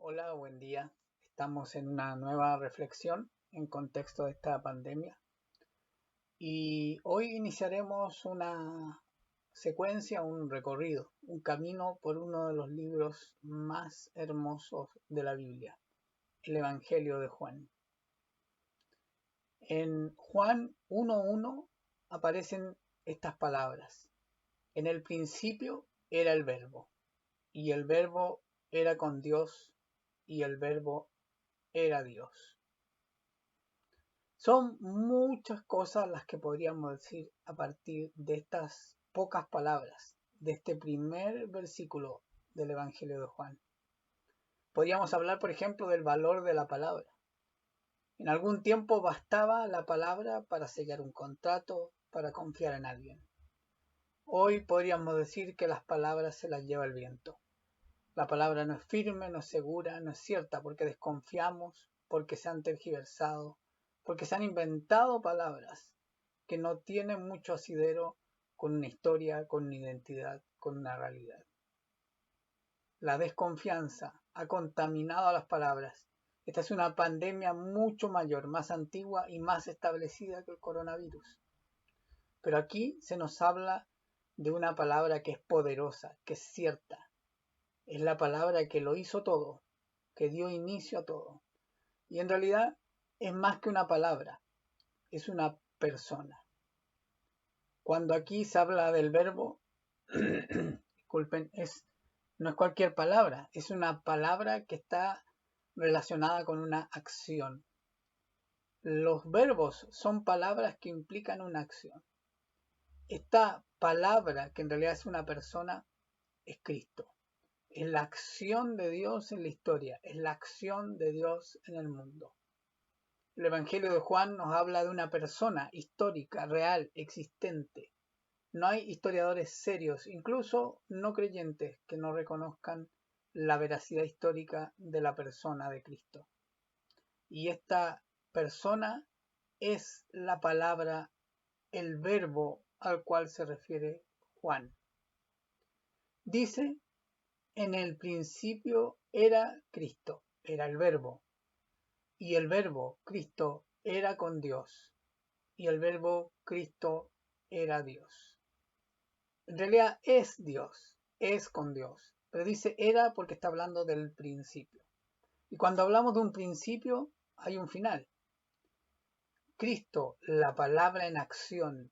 Hola, buen día. Estamos en una nueva reflexión en contexto de esta pandemia y hoy iniciaremos una secuencia, un recorrido, un camino por uno de los libros más hermosos de la Biblia, el Evangelio de Juan. En Juan 1:1 aparecen estas palabras: en el principio era el Verbo, y el Verbo era con Dios, y el Verbo era Dios. Son muchas cosas las que podríamos decir a partir de estas pocas palabras, de este primer versículo del Evangelio de Juan. Podríamos hablar, por ejemplo, del valor de la palabra. En algún tiempo bastaba la palabra para sellar un contrato, para confiar en alguien. Hoy podríamos decir que las palabras se las lleva el viento. La palabra no es firme, no es segura, no es cierta, porque desconfiamos, porque se han tergiversado, porque se han inventado palabras que no tienen mucho asidero con una historia, con una identidad, con una realidad. La desconfianza ha contaminado a las palabras. Esta es una pandemia mucho mayor, más antigua y más establecida que el coronavirus. Pero aquí se nos habla de una palabra que es poderosa, que es cierta. Es la palabra que lo hizo todo, que dio inicio a todo. Y en realidad es más que una palabra, es una persona. Cuando aquí se habla del verbo, disculpen, no es cualquier palabra, es una palabra que está relacionada con una acción. Los verbos son palabras que implican una acción. Esta palabra, que en realidad es una persona, es Cristo. Es la acción de Dios en la historia, es la acción de Dios en el mundo. El Evangelio de Juan nos habla de una persona histórica, real, existente. No hay historiadores serios, incluso no creyentes, que no reconozcan la veracidad histórica de la persona de Cristo. Y esta persona es la palabra, el verbo al cual se refiere Juan. Dice: en el principio era Cristo, era el verbo, y el verbo, Cristo, era con Dios, y el verbo, Cristo, era Dios. En realidad es Dios, es con Dios, pero dice era porque está hablando del principio. Y cuando hablamos de un principio, hay un final. Cristo, la palabra en acción,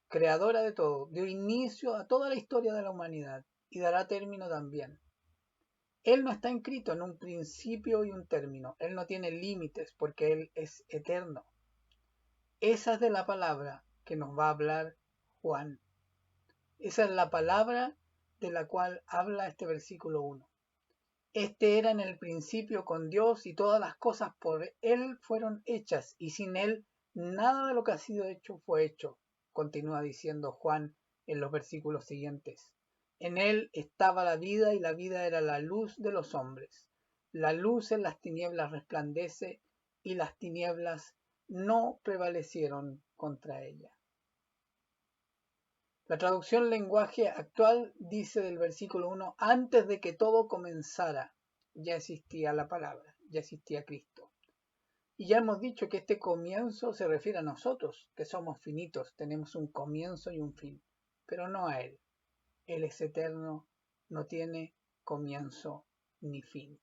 creadora de todo, dio inicio a toda la historia de la humanidad y dará término también. Él no está inscrito en un principio y un término. Él no tiene límites porque Él es eterno. Esa es de la palabra que nos va a hablar Juan. Esa es la palabra de la cual habla este versículo 1. Este era en el principio con Dios, y todas las cosas por Él fueron hechas, y sin Él nada de lo que ha sido hecho fue hecho. Continúa diciendo Juan en los versículos siguientes. En Él estaba la vida, y la vida era la luz de los hombres. La luz en las tinieblas resplandece, y las tinieblas no prevalecieron contra ella. La traducción lenguaje actual dice del versículo 1: antes de que todo comenzara, ya existía la palabra, ya existía Cristo. Y ya hemos dicho que este comienzo se refiere a nosotros, que somos finitos, tenemos un comienzo y un fin, pero no a Él. Él es eterno, no tiene comienzo ni fin.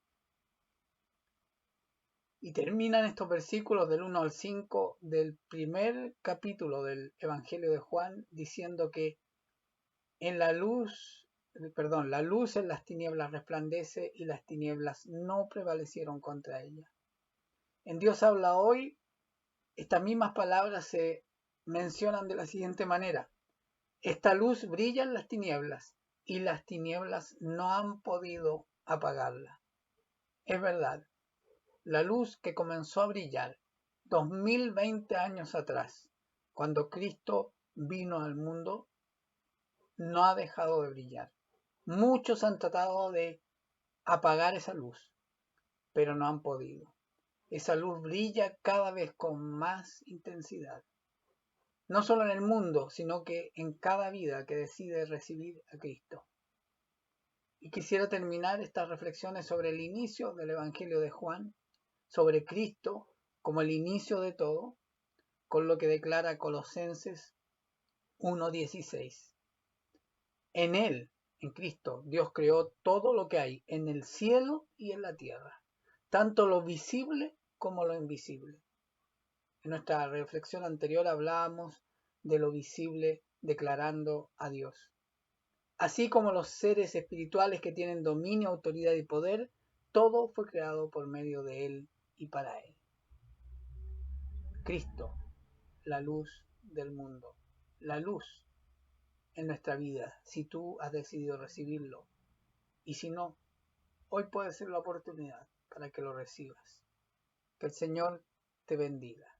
Y terminan estos versículos del 1 al 5 del primer capítulo del Evangelio de Juan diciendo que la luz en las tinieblas resplandece, y las tinieblas no prevalecieron contra ella. En Dios habla hoy, estas mismas palabras se mencionan de la siguiente manera: esta luz brilla en las tinieblas, y las tinieblas no han podido apagarla. Es verdad, la luz que comenzó a brillar 2020 años atrás, cuando Cristo vino al mundo, no ha dejado de brillar. Muchos han tratado de apagar esa luz, pero no han podido. Esa luz brilla cada vez con más intensidad. No solo en el mundo, sino que en cada vida que decide recibir a Cristo. Y quisiera terminar estas reflexiones sobre el inicio del Evangelio de Juan, sobre Cristo como el inicio de todo, con lo que declara Colosenses 1:16. En Él, en Cristo, Dios creó todo lo que hay en el cielo y en la tierra, tanto lo visible como lo invisible. En nuestra reflexión anterior hablábamos de lo visible declarando a Dios. Así como los seres espirituales que tienen dominio, autoridad y poder, todo fue creado por medio de Él y para Él. Cristo, la luz del mundo, la luz en nuestra vida, si tú has decidido recibirlo. Y si no, hoy puede ser la oportunidad para que lo recibas. Que el Señor te bendiga.